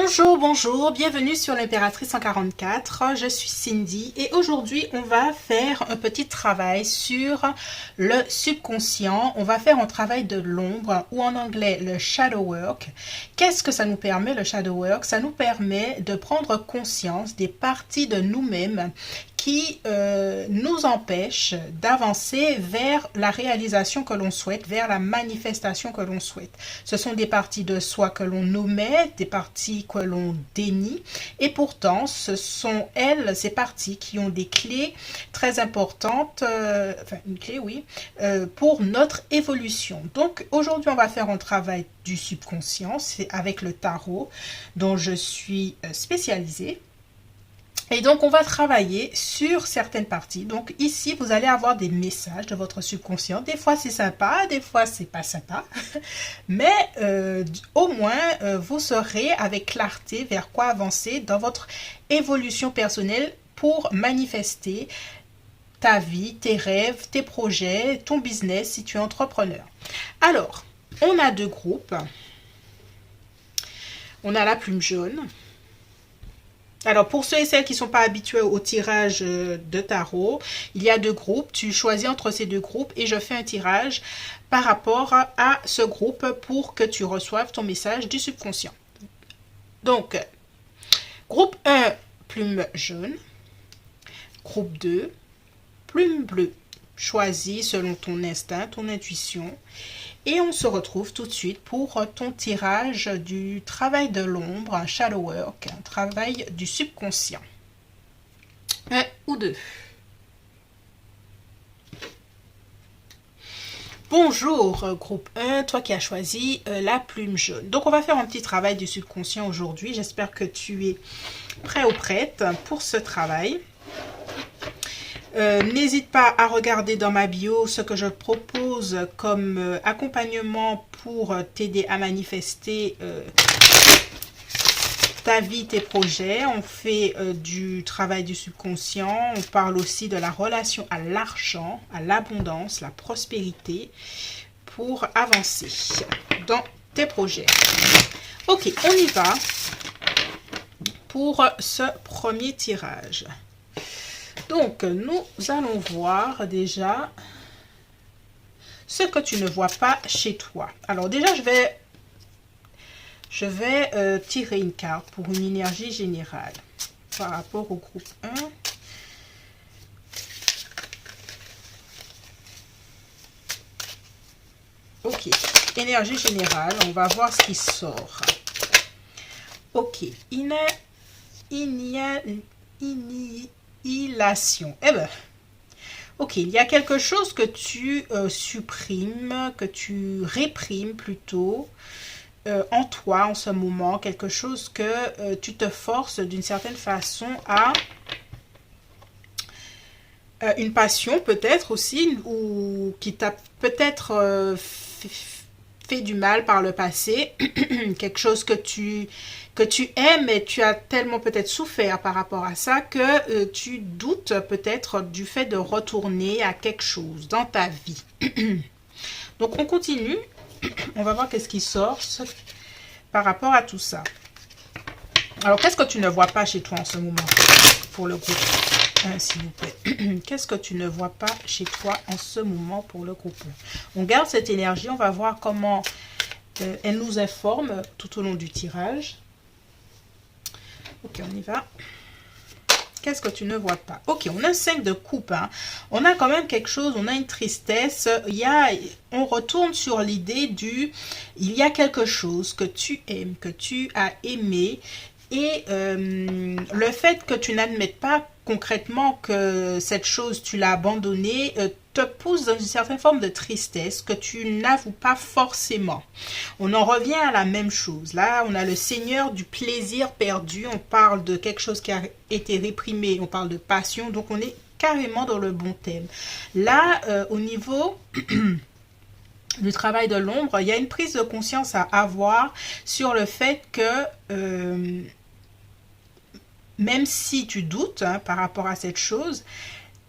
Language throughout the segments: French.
Bonjour, bonjour, bienvenue sur l'Impératrice 144, je suis Cindy et aujourd'hui on va faire un petit travail sur le subconscient. On va faire un travail de l'ombre ou en anglais le shadow work. Qu'est-ce que ça nous permet le shadow work? Ça nous permet de prendre conscience des parties de nous-mêmes qui nous empêchent d'avancer vers la réalisation que l'on souhaite, vers la manifestation que l'on souhaite. Ce sont des parties de soi que l'on omet, des parties que l'on dénie, et pourtant ce sont elles, ces parties, qui ont des clés très importantes, enfin une clé oui, pour notre évolution. Donc aujourd'hui on va faire un travail du subconscient, c'est avec le tarot dont je suis spécialisée. Et donc, on va travailler sur certaines parties. Donc, ici, vous allez avoir des messages de votre subconscient. Des fois, c'est sympa, des fois, c'est pas sympa. Mais au moins, vous saurez avec clarté vers quoi avancer dans votre évolution personnelle pour manifester ta vie, tes rêves, tes projets, ton business si tu es entrepreneur. Alors, on a deux groupes. On a la plume jaune. Alors, pour ceux et celles qui ne sont pas habitués au tirage de tarot, il y a deux groupes. Tu choisis entre ces deux groupes et je fais un tirage par rapport à ce groupe pour que tu reçoives ton message du subconscient. Donc, groupe 1, plume jaune. Groupe 2, plume bleue. Choisis selon ton instinct, ton intuition. Et on se retrouve tout de suite pour ton tirage du travail de l'ombre, un shadow work, un travail du subconscient. Un ou deux. Bonjour groupe 1, toi qui as choisi la plume jaune. Donc on va faire un petit travail du subconscient aujourd'hui. J'espère que tu es prêt ou prête pour ce travail. N'hésite pas à regarder dans ma bio ce que je propose comme accompagnement pour t'aider à manifester ta vie, tes projets. On fait du travail du subconscient, on parle aussi de la relation à l'argent, à l'abondance, la prospérité pour avancer dans tes projets. Ok, on y va pour ce premier tirage. Donc, nous allons voir déjà ce que tu ne vois pas chez toi. Alors déjà, je vais tirer une carte pour une énergie générale par rapport au groupe 1. Ok, énergie générale, on va voir ce qui sort. Ok, annihilation. Eh ben, ok, il y a quelque chose que tu supprimes, que tu réprimes plutôt en toi en ce moment, quelque chose que tu te forces d'une certaine façon à une passion peut-être aussi, ou qui t'a peut-être fait du mal par le passé, quelque chose que tu aimes et tu as tellement peut-être souffert par rapport à ça que tu doutes peut-être du fait de retourner à quelque chose dans ta vie. Donc on continue, on va voir qu'est-ce qui sort par rapport à tout ça. Alors qu'est-ce que tu ne vois pas chez toi en ce moment pour le groupe 1, s'il vous plaît? Qu'est-ce que tu ne vois pas chez toi en ce moment pour le groupe 1? On garde cette énergie, on va voir comment elle nous informe tout au long du tirage. Ok, on y va. Qu'est-ce que tu ne vois pas? Ok, on a 5 de coupe. Hein. On a quand même quelque chose, on a une tristesse. On retourne sur l'idée du... Il y a quelque chose que tu aimes, que tu as aimé. Et le fait que tu n'admettes pas concrètement que cette chose, tu l'as abandonnée, te pousse dans une certaine forme de tristesse que tu n'avoues pas forcément. On en revient à la même chose. Là, on a le Seigneur du plaisir perdu. On parle de quelque chose qui a été réprimé. On parle de passion. Donc, on est carrément dans le bon thème. Là, au niveau... du travail de l'ombre, il y a une prise de conscience à avoir sur le fait que même si tu doutes par rapport à cette chose,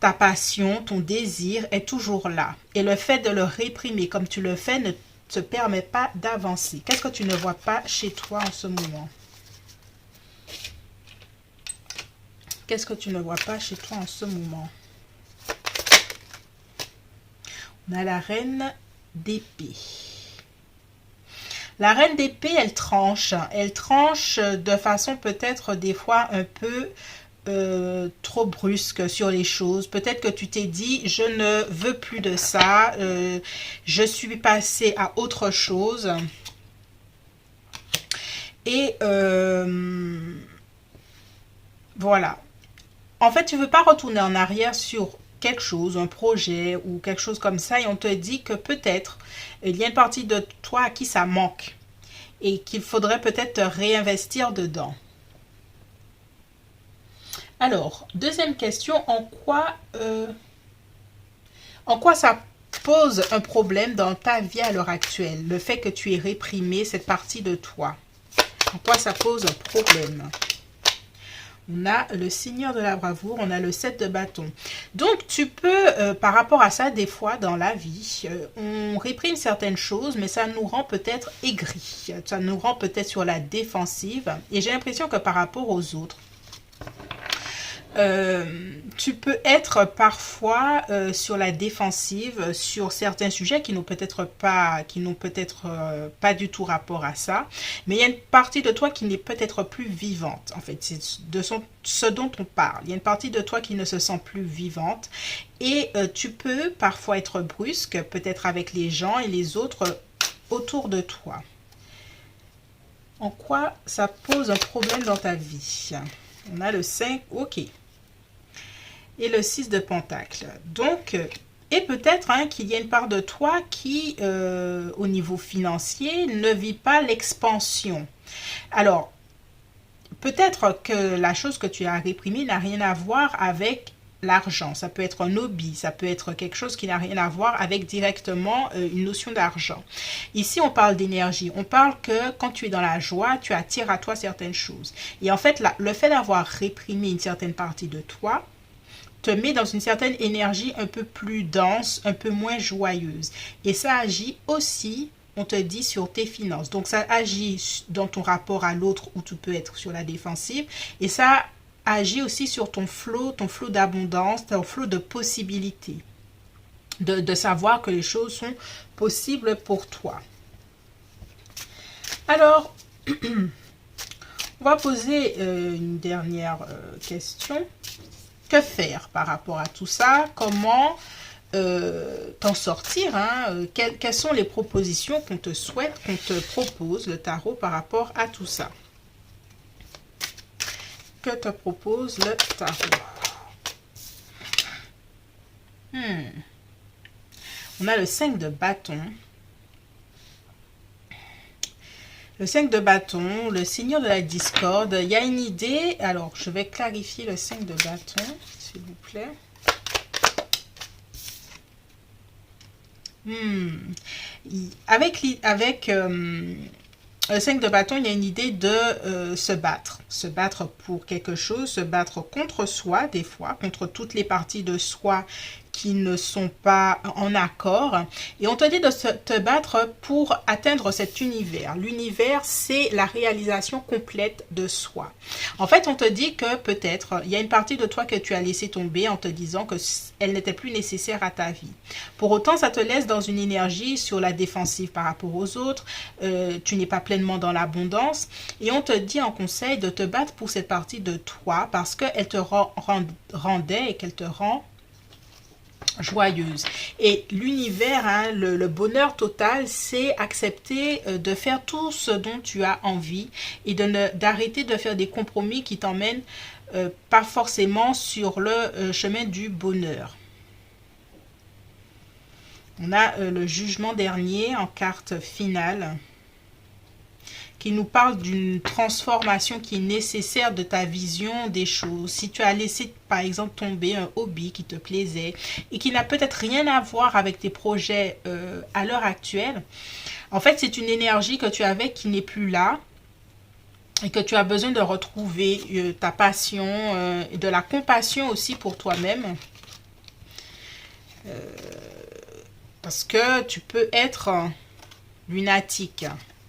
ta passion, ton désir est toujours là. Et le fait de le réprimer comme tu le fais ne te permet pas d'avancer. Qu'est-ce que tu ne vois pas chez toi en ce moment? Qu'est-ce que tu ne vois pas chez toi en ce moment? On a la reine d'épée. La reine d'épée, elle tranche. Elle tranche de façon peut-être des fois un peu trop brusque sur les choses. Peut-être que tu t'es dit, je ne veux plus de ça. Je suis passée à autre chose. Et voilà. En fait, tu ne veux pas retourner en arrière sur quelque chose, un projet ou quelque chose comme ça, et on te dit que peut-être il y a une partie de toi à qui ça manque et qu'il faudrait peut-être te réinvestir dedans. Alors, deuxième question, en quoi ça pose un problème dans ta vie à l'heure actuelle, le fait que tu aies réprimé cette partie de toi? En quoi ça pose un problème? On a le Seigneur de la bravoure, on a le 7 de bâton. Donc, tu peux, par rapport à ça, des fois, dans la vie, on réprime certaines choses, mais ça nous rend peut-être aigris. Ça nous rend peut-être sur la défensive. Et j'ai l'impression que par rapport aux autres, tu peux être parfois sur la défensive sur certains sujets qui n'ont peut-être pas du tout rapport à ça, mais il y a une partie de toi qui n'est peut-être plus vivante. En fait, c'est de ce dont on parle. Il y a une partie de toi qui ne se sent plus vivante et tu peux parfois être brusque, peut-être avec les gens et les autres autour de toi. En quoi ça pose un problème dans ta vie? On a le 5, ok. Et le 6 de pentacle. Donc, et peut-être qu'il y a une part de toi qui, au niveau financier, ne vit pas l'expansion. Alors, peut-être que la chose que tu as réprimée n'a rien à voir avec l'argent. Ça peut être un hobby, ça peut être quelque chose qui n'a rien à voir avec directement une notion d'argent. Ici, on parle d'énergie. On parle que quand tu es dans la joie, tu attires à toi certaines choses. Et en fait, le fait d'avoir réprimé une certaine partie de toi, te met dans une certaine énergie un peu plus dense, un peu moins joyeuse. Et ça agit aussi, on te dit, sur tes finances. Donc ça agit dans ton rapport à l'autre où tu peux être sur la défensive. Et ça agit aussi sur ton flot d'abondance, ton flot de possibilités. De savoir que les choses sont possibles pour toi. Alors, on va poser une dernière question. Que faire par rapport à tout ça? Comment t'en sortir? Quelles sont les propositions qu'on te souhaite, qu'on te propose, le tarot, par rapport à tout ça? Que te propose le tarot? On a le 5 de bâton. Le 5 de bâton, le Seigneur de la discorde. Il y a une idée. Alors, je vais clarifier le 5 de bâton, s'il vous plaît. Avec le 5 de bâton, il y a une idée de se battre. Se battre pour quelque chose, se battre contre soi, des fois, contre toutes les parties de soi qui ne sont pas en accord. Et on te dit de te battre pour atteindre cet univers. L'univers, c'est la réalisation complète de soi. En fait, on te dit que peut-être, il y a une partie de toi que tu as laissé tomber en te disant qu'elle n'était plus nécessaire à ta vie. Pour autant, ça te laisse dans une énergie sur la défensive par rapport aux autres. Tu n'es pas pleinement dans l'abondance. Et on te dit en conseil de te battre pour cette partie de toi parce qu'elle te rendait et qu'elle te rend joyeuse. Et l'univers, le bonheur total, c'est accepter de faire tout ce dont tu as envie et d'arrêter de faire des compromis qui t'emmènent pas forcément sur le chemin du bonheur. On a le jugement dernier en carte finale qui nous parle d'une transformation qui est nécessaire de ta vision des choses. Si tu as laissé, par exemple, tomber un hobby qui te plaisait et qui n'a peut-être rien à voir avec tes projets à l'heure actuelle, en fait, c'est une énergie que tu avais qui n'est plus là et que tu as besoin de retrouver ta passion et de la compassion aussi pour toi-même. Parce que tu peux être lunatique.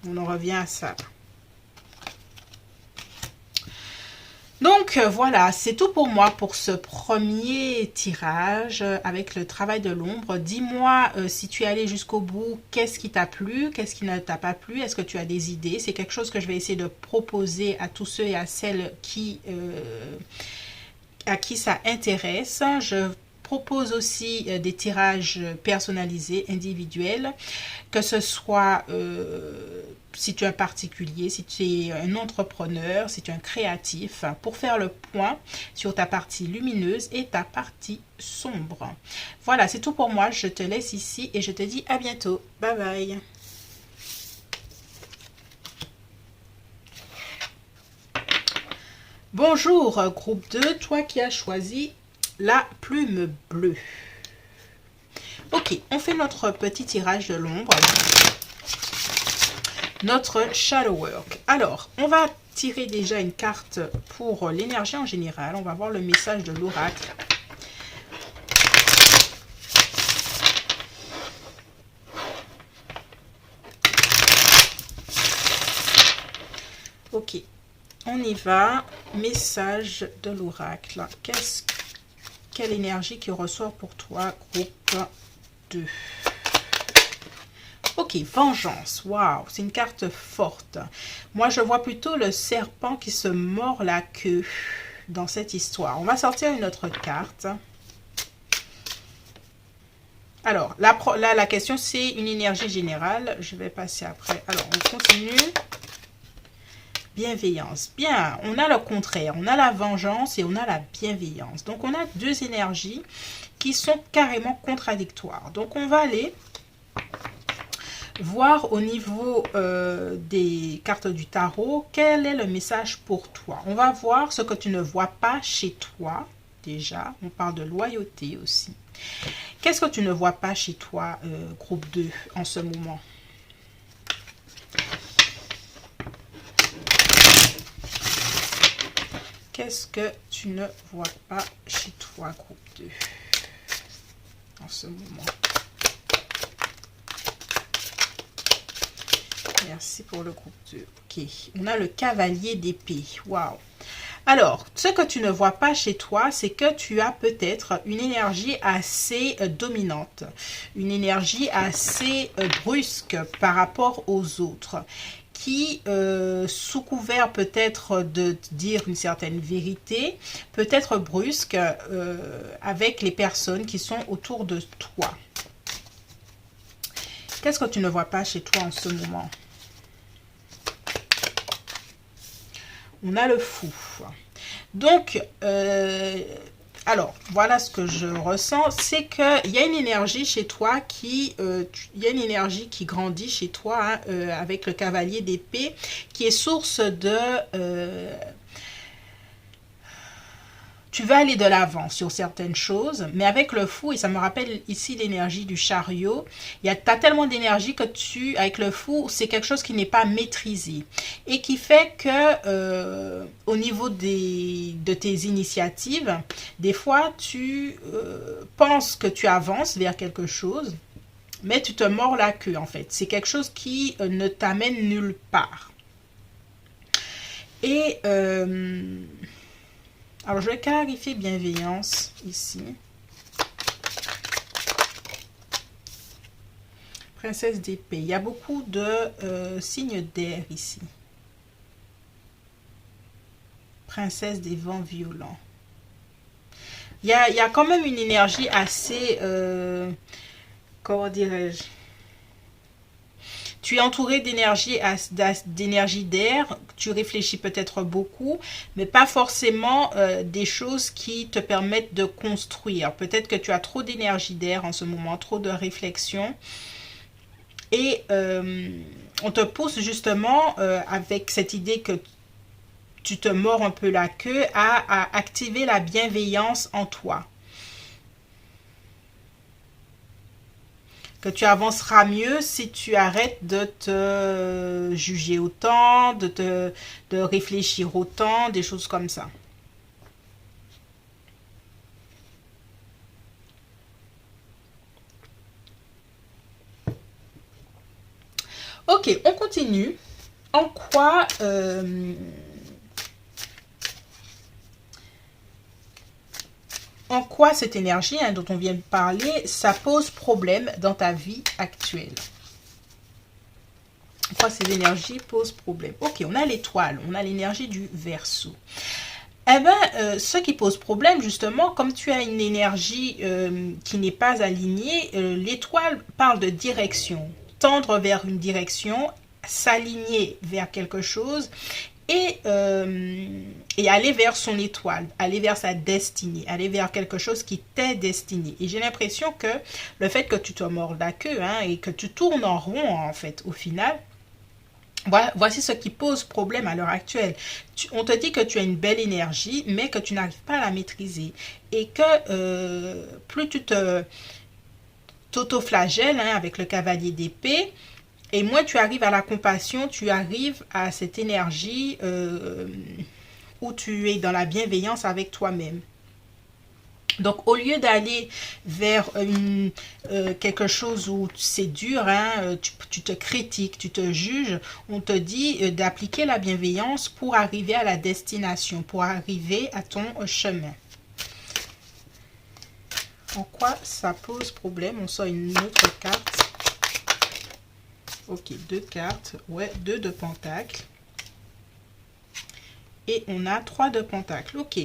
On en revient à ça. Donc voilà, c'est tout pour moi pour ce premier tirage avec le travail de l'ombre. Dis-moi si tu es allé jusqu'au bout, qu'est-ce qui t'a plu, qu'est-ce qui ne t'a pas plu, est-ce que tu as des idées? C'est quelque chose que je vais essayer de proposer à tous ceux et à celles à qui ça intéresse. Je propose aussi des tirages personnalisés, individuels, que ce soit si tu es un particulier, si tu es un entrepreneur, si tu es un créatif, pour faire le point sur ta partie lumineuse et ta partie sombre. Voilà, c'est tout pour moi. Je te laisse ici et je te dis à bientôt. Bye bye. Bonjour groupe 2, toi qui as choisi la plume bleue. Ok, on fait notre petit tirage de l'ombre. Notre shadow work. Alors, on va tirer déjà une carte pour l'énergie en général. On va voir le message de l'oracle. Ok, on y va. Message de l'oracle. Quelle énergie qui ressort pour toi, groupe 2? Ok, vengeance. Waouh, c'est une carte forte. Moi, je vois plutôt le serpent qui se mord la queue dans cette histoire. On va sortir une autre carte. Alors, la question, c'est une énergie générale. Je vais passer après. Alors, on continue. Bienveillance. Bien, on a le contraire. On a la vengeance et on a la bienveillance. Donc, on a deux énergies qui sont carrément contradictoires. Donc, on va aller voir au niveau des cartes du tarot, quel est le message pour toi. On va voir ce que tu ne vois pas chez toi, déjà. On parle de loyauté aussi. Qu'est-ce que tu ne vois pas chez toi, groupe 2, en ce moment? Qu'est-ce que tu ne vois pas chez toi, groupe 2, en ce moment? Merci pour le groupe 2. Ok, on a le cavalier d'épée. Waouh. Alors, ce que tu ne vois pas chez toi, c'est que tu as peut-être une énergie assez dominante, une énergie assez brusque par rapport aux autres, qui, sous couvert peut-être de dire une certaine vérité, peut être brusque avec les personnes qui sont autour de toi. Qu'est-ce que tu ne vois pas chez toi en ce moment? On a le fou. Donc, alors, voilà ce que je ressens. C'est qu'il y a une énergie chez toi il y a une énergie qui grandit chez toi hein, avec le cavalier d'épée qui est source de... tu vas aller de l'avant sur certaines choses, mais avec le fou, et ça me rappelle ici l'énergie du chariot, tu as tellement d'énergie que avec le fou, c'est quelque chose qui n'est pas maîtrisé. Et qui fait que, au niveau de tes initiatives, des fois, tu penses que tu avances vers quelque chose, mais tu te mords la queue, en fait. C'est quelque chose qui ne t'amène nulle part. Et... alors, je vais clarifier bienveillance ici. Princesse d'épée. Il y a beaucoup de signes d'air ici. Princesse des vents violents. Il y a quand même une énergie assez... comment dirais-je? Tu es entouré d'énergie d'air, tu réfléchis peut-être beaucoup, mais pas forcément des choses qui te permettent de construire. Peut-être que tu as trop d'énergie d'air en ce moment, trop de réflexion. Et on te pousse justement avec cette idée que tu te mords un peu la queue à activer la bienveillance en toi. Que tu avanceras mieux si tu arrêtes de te juger autant, de réfléchir autant, des choses comme ça. Ok, on continue. En quoi en quoi cette énergie dont on vient de parler, ça pose problème dans ta vie actuelle. En quoi ces énergies posent problème. Ok, on a l'étoile, on a l'énergie du Verseau. Eh bien, ce qui pose problème, justement, comme tu as une énergie qui n'est pas alignée, l'étoile parle de direction. Tendre vers une direction, s'aligner vers quelque chose et aller vers son étoile, aller vers sa destinée, aller vers quelque chose qui t'est destiné. Et j'ai l'impression que le fait que tu te mords la queue et que tu tournes en rond, en fait, au final, voici ce qui pose problème à l'heure actuelle. On te dit que tu as une belle énergie, mais que tu n'arrives pas à la maîtriser. Et que plus tu t'auto-flagelles avec le cavalier d'épée, et moins tu arrives à la compassion, tu arrives à cette énergie où tu es dans la bienveillance avec toi-même. Donc, au lieu d'aller vers quelque chose où c'est dur, tu te critiques, tu te juges, on te dit d'appliquer la bienveillance pour arriver à la destination, pour arriver à ton chemin. En quoi ça pose problème? On sort une autre carte. Ok, 2 cartes. Ouais, 2 de pentacle. Et on a 3 de pentacle. Ok.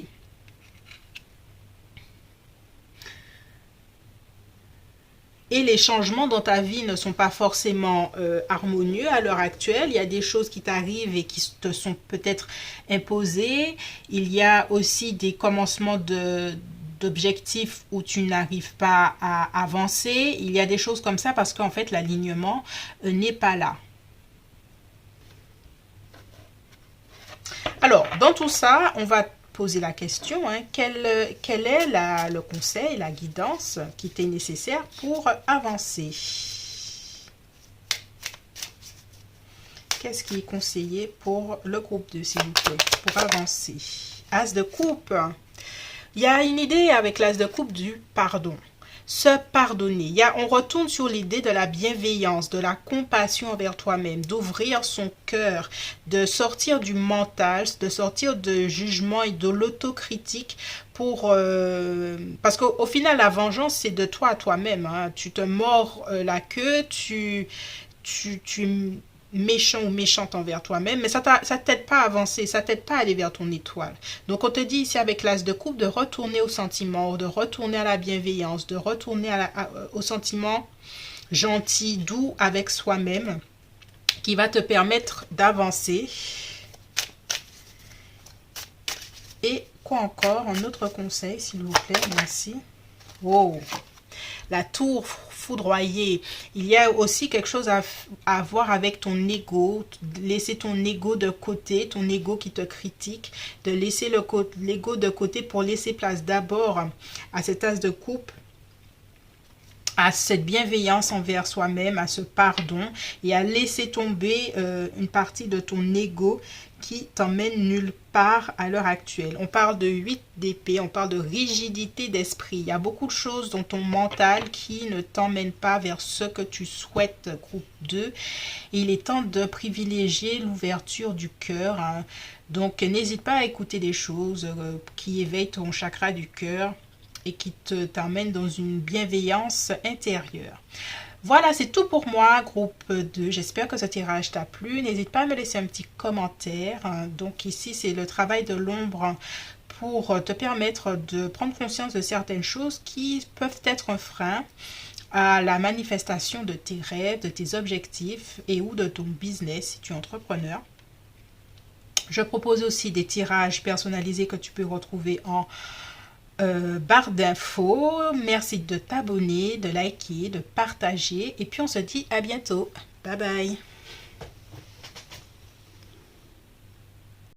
Et les changements dans ta vie ne sont pas forcément harmonieux à l'heure actuelle. Il y a des choses qui t'arrivent et qui te sont peut-être imposées. Il y a aussi des commencements d'objectifs où tu n'arrives pas à avancer. Il y a des choses comme ça parce qu'en fait, l'alignement n'est pas là. Alors, dans tout ça, on va poser la question, quel est le conseil, la guidance qui t'est nécessaire pour avancer? Qu'est-ce qui est conseillé pour le groupe 2, s'il vous plaît, pour avancer? As de coupe. Il y a une idée avec l'as de coupe du pardon. Se pardonner. On retourne sur l'idée de la bienveillance, de la compassion envers toi-même, d'ouvrir son cœur, de sortir du mental, de sortir de jugement et de l'autocritique parce qu'au final, la vengeance, c'est de toi à toi-même. Tu te mords la queue, tu méchant ou méchante envers toi-même, mais ça t'aide pas à avancer, ça t'aide pas à aller vers ton étoile. Donc on te dit ici avec l'as de coupe de retourner au sentiment, de retourner à la bienveillance, de retourner au sentiment gentil, doux avec soi-même, qui va te permettre d'avancer. Et quoi encore? Un autre conseil, s'il vous plaît, merci. Wow! La tour foudroyée. Il y a aussi quelque chose à voir avec ton ego. Laisser ton ego de côté, ton ego qui te critique. De laisser l'ego de côté pour laisser place d'abord à cet as de coupe, à cette bienveillance envers soi-même, à ce pardon et à laisser tomber une partie de ton ego qui t'emmène nulle part à l'heure actuelle. On parle de 8 d'épée, on parle de rigidité d'esprit. Il y a beaucoup de choses dans ton mental qui ne t'emmènent pas vers ce que tu souhaites, groupe 2. Il est temps de privilégier l'ouverture du cœur. Donc, n'hésite pas à écouter des choses qui éveillent ton chakra du cœur et qui t'emmènent dans une bienveillance intérieure. Voilà, c'est tout pour moi, groupe 2. J'espère que ce tirage t'a plu. N'hésite pas à me laisser un petit commentaire. Donc ici, c'est le travail de l'ombre pour te permettre de prendre conscience de certaines choses qui peuvent être un frein à la manifestation de tes rêves, de tes objectifs et ou de ton business si tu es entrepreneur. Je propose aussi des tirages personnalisés que tu peux retrouver en barre d'infos. Merci de t'abonner, de liker, de partager et puis on se dit à bientôt. Bye bye.